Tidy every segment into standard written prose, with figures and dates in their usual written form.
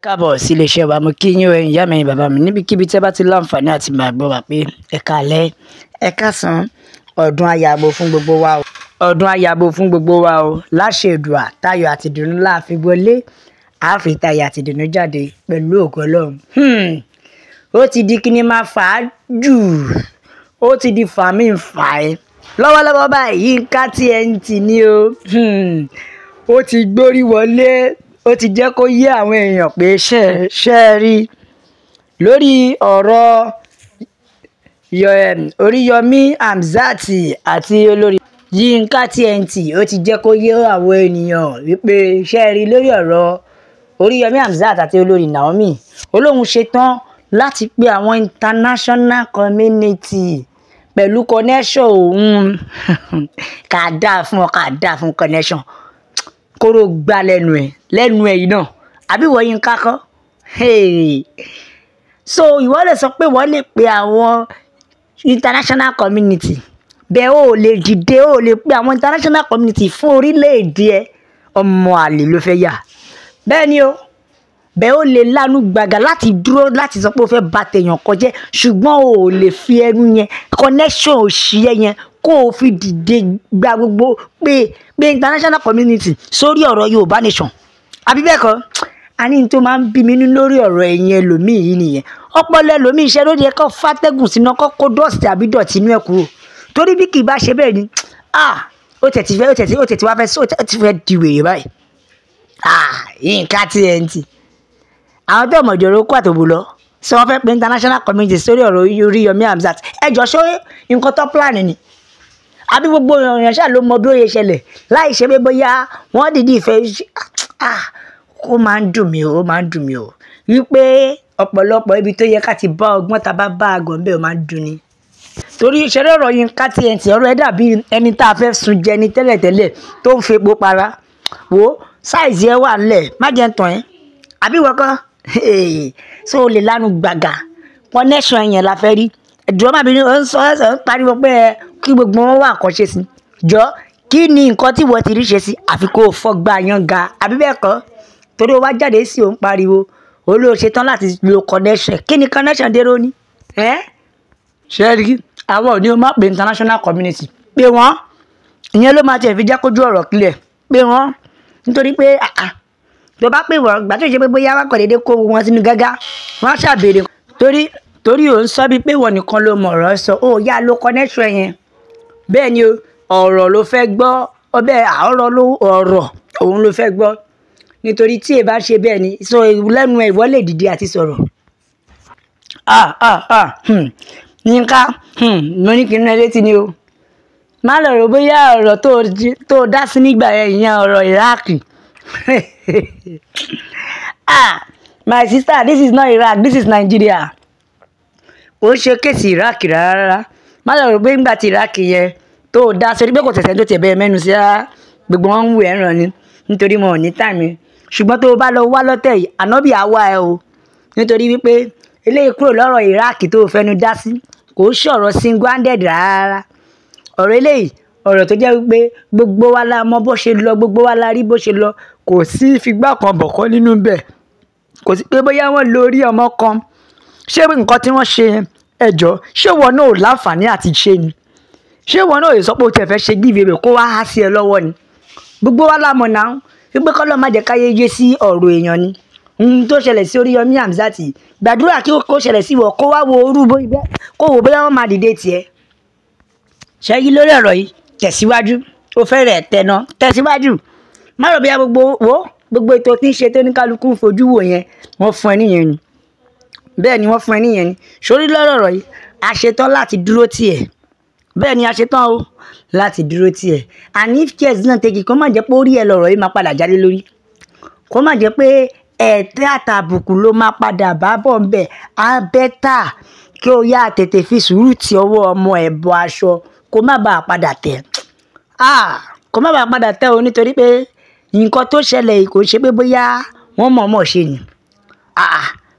Káàbọ̀ sí iléeṣẹ́ wa, mo kí yín o, ẹ̀yin ìyá mi, ẹ̀yin bàbá mi, níbikíbi tí ẹ bá ti láǹfààní àti máa gbọ́ wa pé ẹ káalẹ́, ẹ káàsán, ọdún ayabo fún gbogbo wa o. Ọdún ayabo fún gbogbo wa o. Láṣẹ Èdùà, táyọ̀ àti ìdùnnú la fi wọlé, a fi táyọ̀ àti ìdùnnú jáde pẹ̀lú ògo Ọlọ́run. Ó ti di kíni máa fà á jù, ó ti di fàmí ń fà ẹ́. Lọ́wọ́lọ́wọ́ báyìí, Yínká TNT ni o. Ó ti gbórí wọlé, ó ti jẹ́ kó yé àwọn èèyàn pé ṣe rí lórí ọ̀rọ̀ Oríyọmí Hamzat àti olórí Yínká TNT. Ó ti jẹ́ kó yé àwọn ènìyàn wípé ṣe rí lórí ọ̀rọ̀ Oríyọmí Hamzat àti olórí Naomi. Olóhun ṣetán láti pe àwọn international community pẹ̀lú connection òun. Ká dáa fún connection kóró gbá lẹ́nu ẹ̀ yìí náà, àbí wọ́n Yínká kọ́? So ìwọ lè sọ pé wọ́n lè pe àwọn international community, bẹ́ẹ̀ ó lè dìde, ó lè pe àwọn international community fún orílẹ̀-èdè ẹ, ọmọ àlè ló fẹ́ yà. Bẹ́ẹ̀ ni o, bẹ́ẹ̀ ó lè lánú gbàgà láti dúró láti sọ pé ó fẹ́ bà tèèyàn kan jẹ́, ṣùgbọ́n ó lè fi ẹnu yẹn connection òṣìyẹ yẹn kó o fi dìde gba gbogbo pé international community sórí ọ̀rọ̀ Yorùbá nation, àbí bẹ́ẹ̀ kọ́? A ní tó máa ń bí mi nínú lórí ọ̀rọ̀ ẹ̀yin ẹlòmíì yìí nìyẹn. Ọpọlọ ẹlòmíì iṣẹ́ ló yẹ kó fàtẹ́gùn sínú ọkọ̀ kó dọ̀tí àbí dọ̀tí inú ẹ̀ kúrò, torí bí kì í bá ṣe bẹ́ẹ̀ ni ó tẹ̀tí wá fẹ́ di wèrè báyìí. Yínká TNT, àwọn tó mọ̀ jọ̀rọ̀ kó àtòbò lọ sọ wọ́n fẹ́ pe international community sórí ọ̀rọ̀ Oríyọmí Hamzat. Ẹjọ́ ṣó nǹkan tó plan ni, àbí gbogbo èèyàn ṣáà ló mọ bí ó yẹ ṣẹlẹ̀ láì ṣe pé bóyá wọ́n dìde ìfẹ́. Ó máa ń dùn mí o wípé ọ̀pọ̀lọpọ̀ ibi tó yẹ ká ti bá ọgbọ́n ta bá àgọ́ ńbẹ̀ ó máa ń dùn ni. Torí ìṣẹ̀lẹ̀ ọ̀rọ̀ Yínká TNT, ọ̀rọ̀ ẹ̀ dàbí ẹni tá a fẹ́ sun jẹ ni tẹ́lẹ̀tẹ́lẹ̀ tó ń fi epo para. Wo sáìzì ẹ wà nílẹ̀, má jẹ́ ń tàn ẹ́, àbí wọ́n kọ́? So o lè lánú gbàgà, connection yẹn la fẹ́ rí. Ẹ̀jọ̀ má bínú, ó ń sọ ń pariwo pé kí gbogbo wọn wà nǹkan ṣe sí. Jọ kí ni nǹkan tí wọ́n ti rí ṣe sí, àfi kó o fọ́gbà yan ga, àbí bẹ́ẹ̀ kọ́? Torí ó wá jáde sí òun pariwo olóò ṣetán láti lo connection. Kí ni connection dérò ní? Ṣé rí àwọn òní o máa pe international community pé wọ́n, ìyẹn ló máa tiẹ̀ fi jẹ́ kójú ọ̀rọ̀ clear pé wọ́n, nítorí pé tó bá pè wọ́n gbà tó ṣe pé bóyá wá kọ̀ déédéé kó wọn sínú gágá, wọ́n á ṣàbèrè. Torí ò ń sọ bí pé wọ́n nìkan ló mọ̀ ọ̀rọ̀ sọ, ó yá lo connection yẹn. Bẹ́ẹ̀ ni ọ̀rọ̀ ló fẹ́ gbọ́, ọ̀rọ̀ òun ló fẹ́ gbọ́. Nítorí tí ẹ bá ṣe bẹ́ẹ̀ ni, so lẹ́nu ẹ̀ ìwọ lè dìde àti sọ̀rọ̀. Yínká, mo ní kí n rán ẹ létí ni o. Má lọ rò bóyá ọ̀rọ̀ tó dá sí nígbà yẹn, ìyẹn ọ̀rọ̀ Iraq. My sister, this is not Iraq, this is Nigeria. Ó ṣe kéèsì Iraq rárá. Má lọ rò pé nígbà tí Iraq yẹn tó dá sórí pé kò tẹ̀sẹ̀ tó tiẹ̀ bẹ́ẹ̀ mẹ́nu sí rárá, gbogbo wọn ń wù ẹ́ ràn ni, nítorí wọn ò ní time. Ṣùgbọ́n tó bá lọ wá lọ́tẹ̀ yìí, ànábì á wá ẹ o, nítorí wípé eléyìí kúrò lọ́rọ̀ Iraq tó fẹnu dá sí, kò ṣọ̀rọ̀ single-handed rárá. Ọ̀rọ̀ eléyìí, ọ̀rọ̀ tó jẹ́ wípé gbogbo wa la mọ bó ṣe lọ, gbogbo wa la rí bó ṣe lọ, kò sí figbá kan bọ̀kan nínú bẹ̀. Kò sí pé bóyá wọ́n lo orí ọmọ kan. Ṣé nǹkan tí wọ́n ṣe ẹjọ́, ṣé wọn náà ò láǹfààní àti ṣe ni? Ṣé wọn náà ò sọ pé o tẹ̀ fẹ́ ṣe giveaway kó wá há sí ẹ lọ́wọ́ ni? Gbogbo wa la mọ̀ náà wípé kọ́lọ́ má jẹ́ káyé yé sí ọ̀rọ̀ èèyàn ni. Ohun tó ṣẹlẹ̀ sí Oríyọmí Hamzat, gbàdúrà kí ó ṣẹlẹ̀ sí wọ, kó wá wo orú kó wò bóyá wọ́n máa dìde tiẹ̀. Ṣé yí lórí ọ̀rọ̀ yìí tẹ̀síwájú, ó fẹ́ rẹ̀ tẹ̀nà tẹ̀síwájú. Má rò bóyá gbogbo ètò tí ń ṣe tó ní kálukú ń fojú wò yẹn, wọ́n fún ẹ níyẹn ni. Bẹ́ẹ̀ ni wọ́n fún ẹ níyẹn ni. Sórí lọ́rọ̀ ọ̀rọ̀ yìí, a ṣetán láti dúró tiẹ̀. Bẹ́ẹ̀ ni a ṣetán o láti dúró tiẹ̀. And if cares náà tẹ́kì, kó má jẹ́ pé orí ẹ lọ̀rọ̀ yìí máa padà jáde lórí. Kó má jẹ́ pé ẹ̀tẹ́ àtàbùkù ló máa padà bá bọ̀ ń bẹ̀. Á bẹ́tà kí o yá tètè fi sùúrù ti ọwọ́ ọmọ ẹ̀ bọ aṣọ kó má bàa padà tẹ̀. Kó má bàa padà tẹ̀ o, nítorí pé nǹkan tó ṣẹlẹ̀ yìí kò ṣe pé bóyá wọ́n mọ̀ọ́mọ̀ ṣe ni.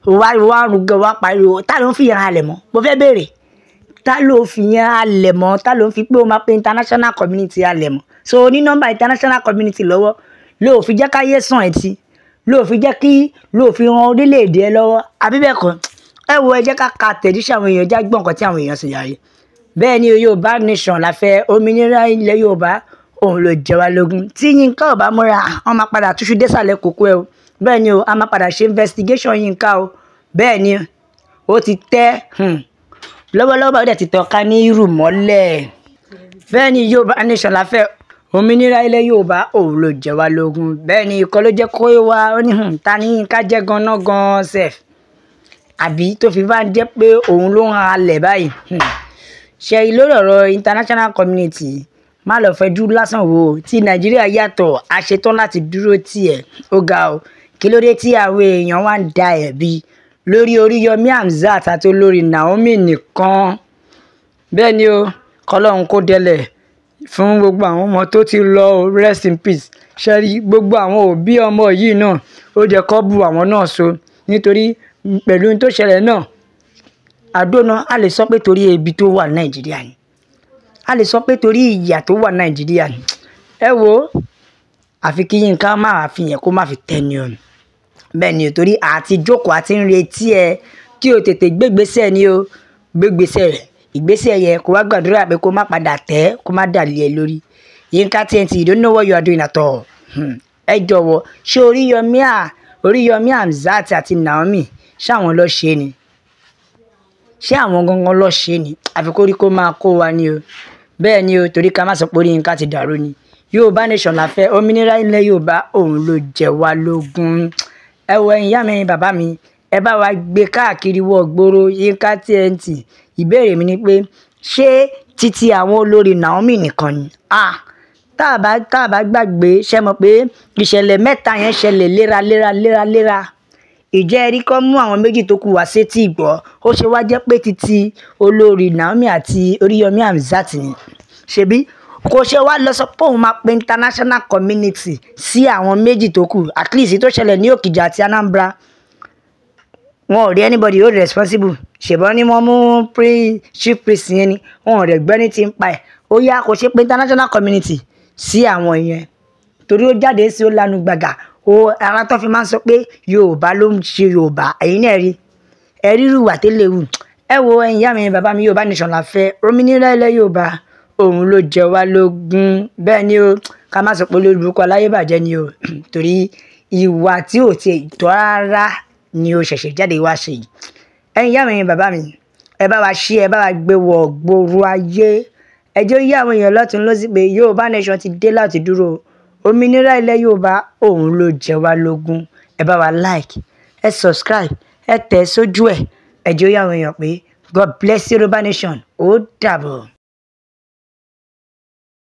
Wá rúgọ wá pariwo, tá ló ń fi yẹn halẹ̀ mọ́? Mo fẹ́ béèrè. Ta ló fi yẹn halẹ̀ mọ́? Ta ló ń fi pé o máa pe international community halẹ̀ mọ́? So ní nọ́mbà international community lọ́wọ́ ló fi jẹ́ káyé sàn ẹ̀ tí ló fi jẹ́ kí ló fi ran orílẹ̀-èdè ẹ lọ́wọ́ àbí bẹ́ẹ̀ kọ́ ẹ wo ẹ jẹ́ ká ka tẹ̀jíṣẹ́ àwọn èèyàn já gbọ́n nǹkan tí àwọn èèyàn sì yàrí bẹ́ẹ̀ ni Yorùbá nation la fẹ́ òmìnira ilẹ̀ Yorùbá òun ló jẹ wá lógún tí Yínká ò bá múra wọn máa padà túṣu désàlẹ̀ kókó ẹ o bẹ́ẹ̀ ni o a máa padà ṣe investigation Yínká o bẹ́ẹ̀ ni ó ti tẹ́ lọ́wọ́lọ́wọ́ ó dẹ̀ ti tọ́ka ní irú mọ́lẹ̀ bẹ́ẹ̀ ni Yorùbá nation la fẹ́ òmìnira ilẹ̀ Yorùbá òun ló jẹ wá lógún bẹ́ẹ̀ ni ikọ̀ ló jẹ́ kó wá ó ní ta ni Yínká jẹ́ gan-an sef àbí tó fi bá ń jẹ́ pé òun ló ń halẹ̀ báyìí ṣe lórí ọ̀rọ̀ international community má lọ fẹjú lásán wò tí Nàìjíríà yàtọ̀ a ṣetán láti dúró tiẹ̀ ó ga o kí ló dé tí àwọn èèyàn wá ń da ẹ̀bi lórí Oríyọmí Hamzat àti olórí Naomi nìkan bẹ́ẹ̀ ni o kọ́lọ́hún kó délẹ̀ fún gbogbo àwọn ọmọ tó ti lọ rest in peace ṣe rí gbogbo àwọn òbí ọmọ yìí náà ó jẹ́ kó bu àwọn náà so nítorí pẹ̀lú ohun tó ṣẹlẹ̀ náà àdóná a lè sọ pé torí ebi tó wà Nàìjíríà ni a lè sọ pé torí ìyà tó wà Nàìjíríà ni ẹ wo àfi kí Yínká máa fi yẹn kó má fi tẹni o bẹ́ẹ̀ ni o torí àti jókòó àti ń retí ẹ kí o tètè gbégbésẹ̀ ni o gbégbésẹ̀ rẹ̀ ìgbésẹ̀ yẹn kó wá gbàdúrà pé kó má padà tẹ́ kó má dàlí ẹ lórí Yínká TNT you don't know what you are doing at all ẹ jọ̀wọ́ ṣé Oríyọmí Hamzat àti Naomi ṣáwọn lọ ṣe ni ṣé àwọn gangan lọ ṣe ni àfi kó rí kó máa kó wa ni o bẹ́ẹ̀ ni o torí ká má sọ pé orí Yínká ti dàrú ni Yorùbá nation la fẹ́ òmìnira ilẹ̀ Yorùbá òun ló jẹ wá lógún ẹ wo ẹ̀yin ìyá mi bàbá mi ẹ bá wa gbé káàkiri wọ gbòòrò Yínká TNT ìbéèrè mi ni pé ṣé títí àwọn olórí Naomi nìkan ni tá a bá gbàgbé ṣe mọ̀ pé ìṣẹ̀lẹ̀ mẹ́ta yẹn ṣẹlẹ̀ léraléra ìjẹ́ ẹ̀rí kọ́ mú àwọn méjì tó kù wá sétí ìgbọ́ ó ṣe wá jẹ́ pé títí olórí Naomi àti Oríyọmí Hamzat ni ṣebí kò ṣe wá lọ sọ pé òun máa pe international community sí àwọn méjì tó kù at least tó ṣẹlẹ̀ ní Òkìjà àti Anambra wọn ò rí anybody hold responsible ṣèbọn ni wọ́n mú chief priest yẹn ni wọn ò rẹ̀ gbẹ́ni tí ń pa ẹ̀ ó yá kò ṣe pé international community sí àwọn yẹn torí ó jáde sí ó lanu gbàgà ara tó fi máa ń sọ pé Yorùbá ló ń ṣe Yorùbá ẹ̀yin náà rí ẹ̀rí rúwà tẹ́lẹ̀ wù ẹ wo ẹ̀yin ìyá mi bàbá mi Yorùbá nation la fẹ́ òmìnira ilẹ̀ Yorùbá òun ló jẹ wá lógún bẹ́ẹ̀ ni o ká má sọ pé olórúkọ aláyébàjẹ́ ni o torí ìwà tí ò tiẹ̀ tọ́ rárá ni o ṣẹ̀ṣẹ̀ jáde wá ṣe yìí ẹ̀yin ìyá mi bàbá mi ẹ bá wa ṣí ẹ bá wa gbé wọ gbòòrò ayé ẹjọ́ yí àwọn èèyàn lọ́tún lọ́sí pé Yorùbá nation ti dé láti dúró òmìnira ilẹ̀ Yorùbá òun ló jẹ wá lógún ẹ bá wa like ẹ subscribe ẹ tẹ̀ sójú ẹ ẹjọ́ yí àwọn èèyàn pé God bless Yorùbá nation ó dàbọ̀.